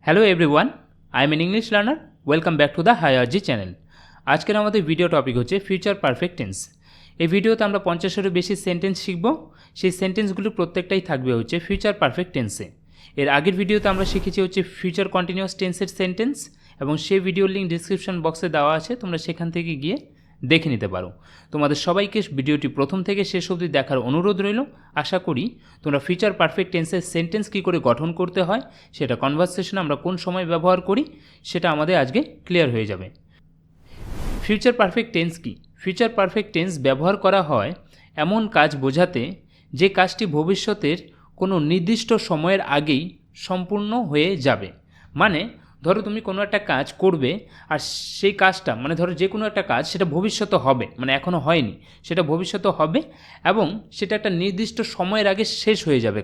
Hello everyone, I am an English learner. Welcome back to the হায়ারজি channel. আজকের আমাদের video topic হচ্ছে future perfect tense. এই ভিডিওতে আমরা 50-এরও বেশি সেন্টেন্স শিখব। সেই সেন্টেন্সগুলো প্রত্যেকটাই থাকবে হচ্ছে ফিউচার পারফেক্ট টেন্সে। এর আগের ভিডিওতে আমরা শিখেছি হচ্ছে ফিউচার কন্টিনিউয়াস টেন্সের সেন্টেন্স, এবং সেই ভিডিওর লিঙ্ক ডিসক্রিপশন বক্সে দেওয়া আছে, তোমরা সেখান থেকে গিয়ে দেখে নিতে পারো। তোমাদের সবাইকে ভিডিওটি প্রথম থেকে শেষ অবধি দেখার অনুরোধ রইল। আশা করি তোমরা ফিউচার পারফেক্ট টেন্সের সেন্টেন্স কী করে গঠন করতে হয়, সেটা কনভারসেশন আমরা কোন সময় ব্যবহার করি, সেটা আমাদের আজকে ক্লিয়ার হয়ে যাবে। ফিউচার পারফেক্ট টেন্স কি? ফিউচার পারফেক্ট টেন্স ব্যবহার করা হয় এমন কাজ বোঝাতে যে কাজটি ভবিষ্যতের কোনো নির্দিষ্ট সময়ের আগেই সম্পূর্ণ হয়ে যাবে। মানে ধরো তুমি কোনো একটা কাজ করবে, আর সেই কাজটা মানে ধরো যে কোনো একটা কাজ সেটা ভবিষ্যতে হবে, মানে এখনও হয়নি, সেটা ভবিষ্যতে হবে এবং সেটা একটা নির্দিষ্ট সময়ের আগে শেষ হয়ে যাবে।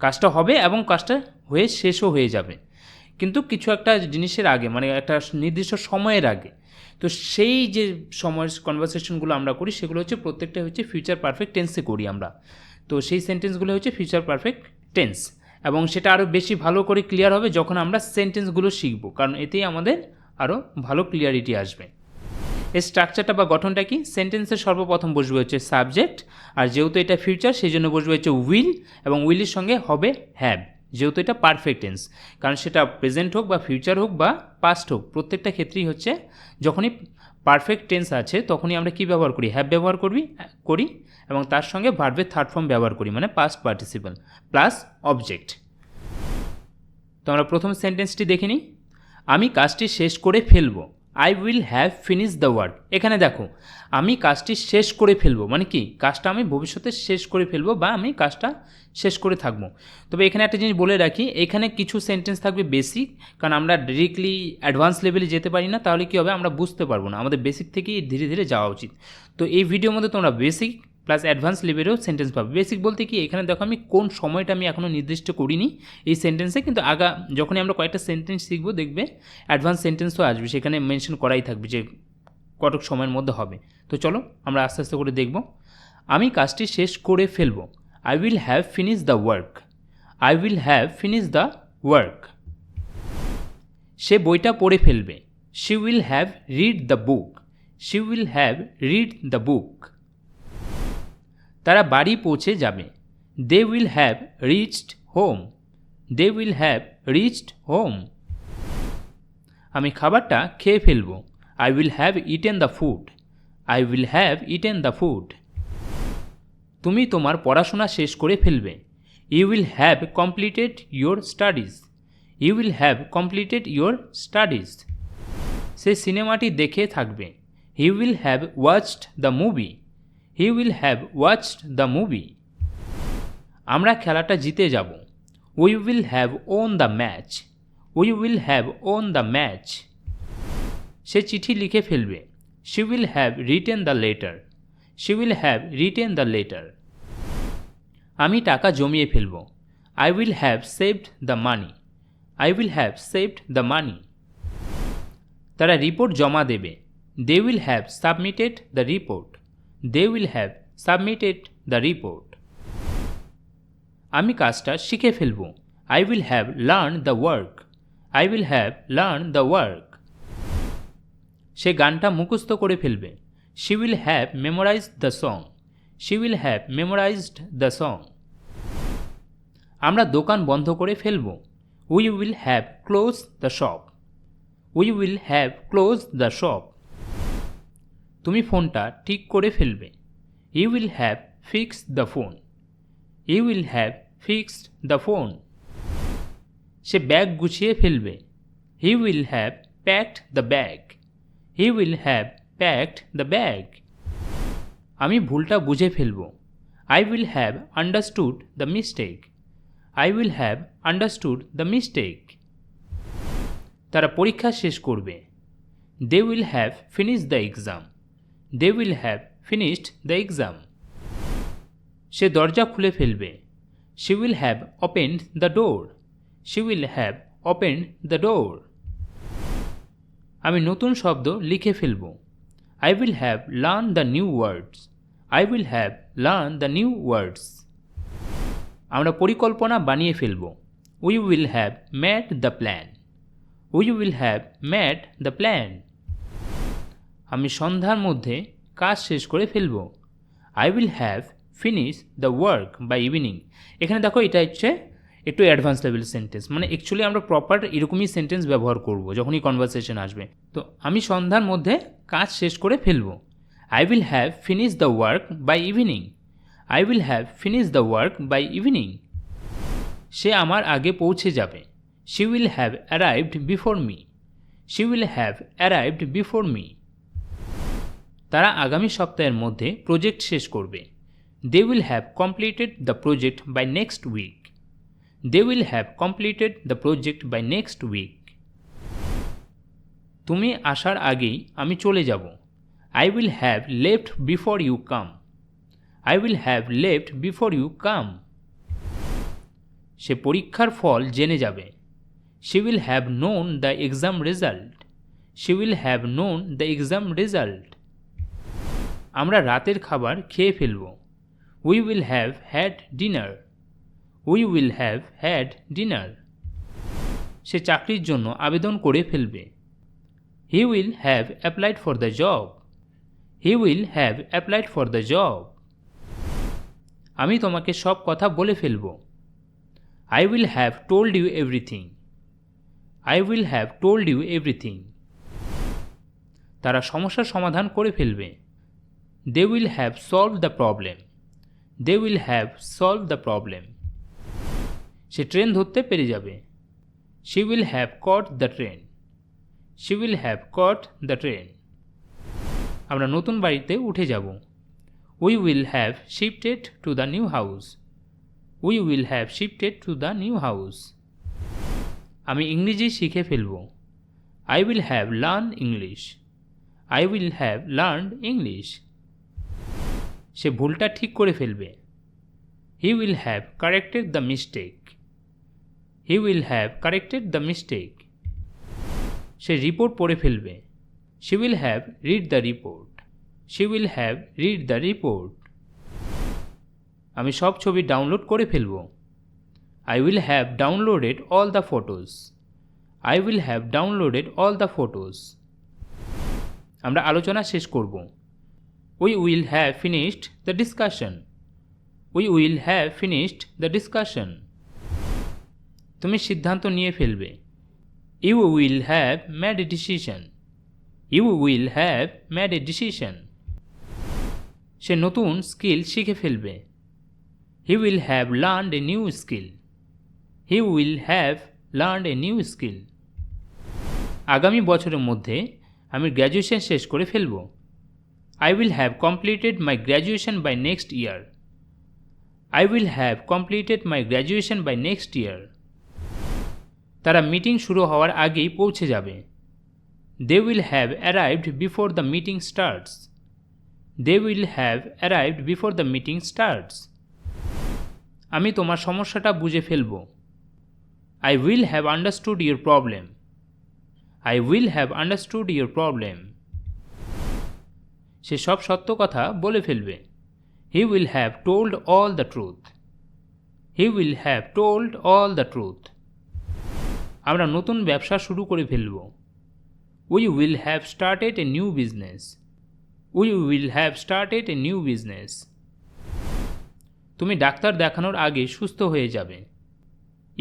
কাজটা হবে এবং কাজটা হয়ে শেষও হয়ে যাবে, কিন্তু কিছু একটা জিনিসের আগে, মানে একটা নির্দিষ্ট সময়ের আগে। তো সেই যে সময়ের কনভারসেশনগুলো আমরা করি সেগুলো হচ্ছে প্রত্যেকটা হচ্ছে ফিউচার পারফেক্ট টেন্সে করি আমরা। তো সেই সেন্টেন্সগুলো হচ্ছে ফিউচার পারফেক্ট টেন্স, এবং সেটা আরও বেশি ভালো করে ক্লিয়ার হবে যখন আমরা সেন্টেন্সগুলো শিখব, কারণ এতেই আমাদের আরও ভালো ক্লিয়ারিটি আসবে। এই স্ট্রাকচারটা বা গঠনটা কি? সেন্টেন্সের সর্বপ্রথম বসবে হচ্ছে সাবজেক্ট, আর যেহেতু এটা ফিউচার সেই জন্য বসবে হচ্ছে উইল, এবং উইলের সঙ্গে হবে হ্যাভ, যেহেতু এটা পারফেক্ট টেন্স। কারণ সেটা প্রেজেন্ট হোক বা ফিউচার হোক বা পাস্ট হোক, প্রত্যেকটা ক্ষেত্রেই হচ্ছে যখনই পারফেক্ট টেন্স আছে তখনই আমরা কী ব্যবহার করি? হ্যাভ ব্যবহার করি এবং তার সঙ্গে ভার্বের থার্ড ফর্ম ব্যবহার করি, মানে পাস্ট পার্টিসিপল প্লাস অবজেক্ট। তো আমরা প্রথম সেন্টেন্সটি দেখে নিই। আমি কাজটি শেষ করে ফেলবো। I will have finish the work. এখানে দেখো, আমি কাজটি শেষ করে ফেলবো মানে কি? কাজটা আমি ভবিষ্যতে শেষ করে ফেলবো বা আমি কাজটা শেষ করে থাকবো। তবে এখানে একটা জিনিস বলে রাখি, এখানে কিছু সেন্টেন্স থাকবে বেসিক, কারণ আমরা ডিরেক্টলি অ্যাডভান্স লেভেলে যেতে পারি না, তাহলে কী হবে আমরা বুঝতে পারবো না। আমাদের বেসিক থেকেই ধীরে ধীরে যাওয়া উচিত। তো এই ভিডিওর মধ্যে তোমরা বেসিক প্লাস অ্যাডভান্স লেভেলেও সেন্টেন্স পাবে। বেসিক বলতে কি, এখানে দেখো আমি কোন সময়টা আমি এখনও নির্দিষ্ট করিনি এই সেন্টেন্সে, কিন্তু যখনই আমরা কয়েকটা সেন্টেন্স শিখবো দেখবে অ্যাডভান্স সেন্টেন্সও আসবে, সেখানে মেনশন করাই থাকবে যে কতক সময়ের মধ্যে হবে। তো চলো আমরা আস্তে আস্তে করে দেখব। আমি কাজটি শেষ করে ফেলবো। I will have finish the work. I will have finish the work. সে বইটা পড়ে ফেলবে। She will have read the book. She will have read the book. তারা বাড়ি পৌঁছে যাবে। They will have reached home. They will have reached home. আমি খাবারটা খেয়ে ফেলবো। I will have eaten the food. I will have eaten the food. তুমি তোমার পড়াশোনা শেষ করে ফেলবে। You will have completed your studies. You will have completed your studies. সে সিনেমাটি দেখে থাকবে। He will have watched the movie. He will have watched the movie. আমরা খেলাটা জিতে যাব। We will have won the match. We will have won the match. সে চিঠি লিখে ফেলবে। She will have written the letter. She will have written the letter. আমি টাকা জমিয়ে ফেলব। I will have saved the money. I will have saved the money. তারা report জমা দেবে। They will have submitted the report. They will have submitted the report. আমি কাজটা শিখে ফেলব। I will have learn the work. I will have learn the work. সে গানটা মুখস্থ করে ফেলবে। She will have memorised the song. She will have memorised the song. আমরা দোকান বন্ধ করে ফেলব। We will have close the shop. We will have close the shop. তুমি ফোনটা ঠিক করে ফেলবে। You will have fixed the phone. You will have fixed the phone. সে ব্যাগ গুছিয়ে ফেলবে। He will have packed the bag. He will have packed the bag. আমি ভুলটা বুঝে ফেলব। I will have understood the mistake. I will have understood the mistake. তারা পরীক্ষা শেষ করবে। They will have finished the exam. They will have finished the exam. সে দরজা খুলে ফেলবে। She will have opened the door. She will have opened the door. আমি নতুন শব্দ লিখে ফেলব। I will have learn the new words. I will have learn the new words. আমরা পরিকল্পনা বানিয়ে ফেলব। We will have made the plan. We will have made the plan. আমি সন্ধ্যার মধ্যে কাজ শেষ করে ফেলব। I will have finished the work by evening. এখানে দেখো এটা হচ্ছে একটু অ্যাডভান্স লেভেল সেন্টেন্স, মানে অ্যাকচুয়ালি আমরা প্রপার এরকমই সেন্টেন্স ব্যবহার করব যখনই কনভারসেশন আসবে। তো আমি সন্ধ্যার মধ্যে কাজ শেষ করে ফেলব। I will have finished the work by evening. I will have finished the work by evening. সে আমার আগে পৌঁছে যাবে। She will have arrived before me. She will have arrived before me. তারা আগামী সপ্তাহের মধ্যে প্রজেক্ট শেষ করবে। They will have completed the project by next week. They will have completed the project by next week. তুমি আসার আগেই আমি চলে যাব। I will have left before you come. I will have left before you come. সে পরীক্ষার ফল জেনে যাবে। She will have known the exam result. She will have known the exam result. আমরা রাতের খাবার খেয়ে ফেলব। We will have had dinner. We will have had dinner. সে চাকরির জন্য আবেদন করে ফেলবে। He will have applied for the job. He will have applied for the job. আমি তোমাকে সব কথা বলে ফেলব। I will have told you everything. I will have told you everything. তারা সমস্যার সমাধান করে ফেলবে। They will have solved the problem. They will have solved the problem. Say train ধরতে পেরে যাবে। She will have caught the train. She will have caught the train. আমরা নতুন বাড়িতে উঠে যাব। We will have shifted to the new house. We will have shifted to the new house. আমি ইংরেজি শিখে ফেলব। I will have learned English. I will have learned English. সে ভুলটা ঠিক করে ফেলবে। He will have corrected the mistake. He will have corrected the mistake. Say report পড়ে ফেলবে। She will have read the report. She will have read the report. আমি সব ছবি download করে ফেলব। I will have downloaded all the photos. I will have downloaded all the photos. আমরা আলোচনা শেষ করব। We will have finished the discussion. We will have finished the discussion. তুমি সিদ্ধান্ত নিয়ে ফেলবে। You will have made a decision. You will have made a decision. সে নতুন skill শিখে ফেলবে। He will have learned a new skill. He will have learned a new skill. আগামী বছরের মধ্যে আমি গ্র্যাজুয়েশন শেষ করে ফেলব। I will have completed my graduation by next year. I will have completed my graduation by next year. তারা meeting শুরু হওয়ার আগেই পৌঁছে যাবে। They will have arrived before the meeting starts. They will have arrived before the meeting starts. আমি তোমার সমস্যাটা বুঝে ফেলব। I will have understood your problem. I will have understood your problem. সে সব সত্য কথা বলে ফেলবে। He will have told all the truth. He will have told all the truth. আমরা নতুন ব্যবসা শুরু করে ফেলব। We will have started a new business. We will have started a new business. তুমি ডাক্তার দেখানোর আগে সুস্থ হয়ে যাবে।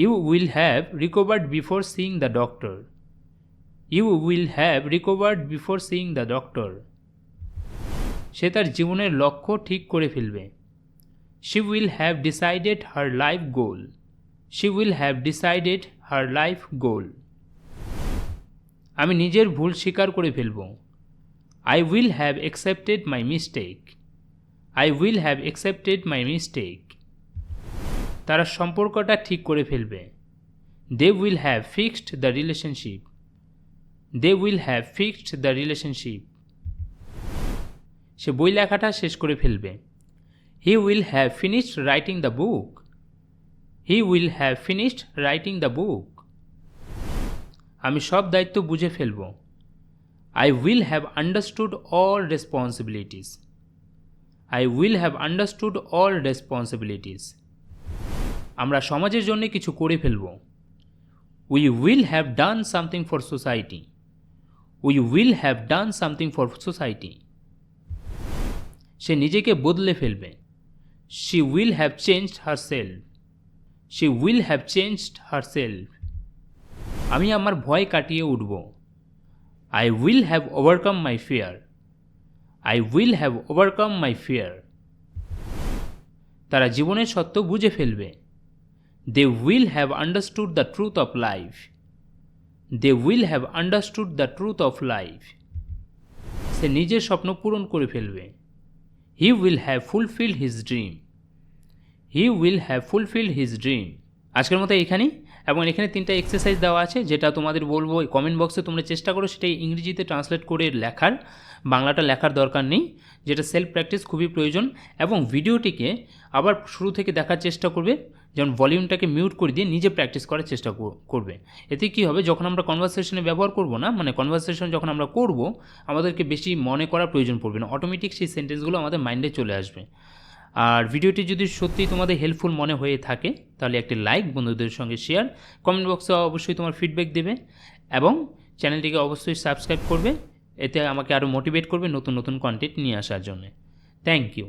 You will have recovered before seeing the doctor. You will have recovered before seeing the doctor. সে তার জীবনের লক্ষ্য ঠিক করে ফেলবে। She will have decided her life goal. She will have decided her life goal. আমি নিজের ভুল স্বীকার করে ফেলব। I will have accepted my mistake. I will have accepted my mistake. তারা সম্পর্কটা ঠিক করে ফেলবে। They will have fixed the relationship. They will have fixed the relationship. সে বই লেখাটা শেষ করে ফেলবে। He will have finished writing the book. He will have finished writing the book. আমি সব দায়িত্ব বুঝে ফেলব। I will have understood all responsibilities. I will have understood all responsibilities. আমরা সমাজের জন্য কিছু করে ফেলব। We will have done something for society, we will have done something for society. সে নিজেকে বদলে ফেলবে, she will have changed herself, she will have changed herself. আমি আমার ভয় কাটিয়ে উঠব, I will have overcome my fear, I will have overcome my fear. তারা জীবনের সত্য বুঝে ফেলবে, they will have understood the truth of life, they will have understood the truth of life. সে নিজের স্বপ্ন পূরণ করে ফেলবে, he will have fulfilled his dream, he will have fulfilled his dream. আজকের মতো এখানেই, এবং এখানে 3টা এক্সারসাইজ দেওয়া আছে, যেটা তোমাদের বলবো কমেন্ট বক্সে তোমরা চেষ্টা করো সেটাই ইংরেজিতে ট্রান্সলেট করে লেখার, বাংলাটা লেখার দরকার নেই, যেটা সেলফ প্র্যাকটিস খুবই প্রয়োজন। এবং ভিডিওটিকে আবার শুরু থেকে দেখার চেষ্টা করবে, যেমন ভলিউমটাকে মিউট করে দিয়ে নিজে প্র্যাকটিস করার চেষ্টা করবে। এতে কী হবে, যখন আমরা কনভারসেশনে ব্যবহার করব না, মানে কনভারসেশন যখন আমরা করব, আমাদেরকে বেশি মনে করার প্রয়োজন পড়বে না, অটোমেটিক সেই সেন্টেন্সগুলো আমাদের মাইন্ডে চলে আসবে। আর ভিডিওটি যদি সত্যিই তোমাদের হেল্পফুল মনে হয়ে থাকে তাহলে একটি লাইক, বন্ধুদের সঙ্গে শেয়ার, কমেন্ট বক্সে অবশ্যই তোমার ফিডব্যাক দেবে এবং চ্যানেলটিকে অবশ্যই সাবস্ক্রাইব করবে। এতে আমাকে আরও মোটিভেট করবে নতুন নতুন কন্টেন্ট নিয়ে আসার জন্য। Thank you.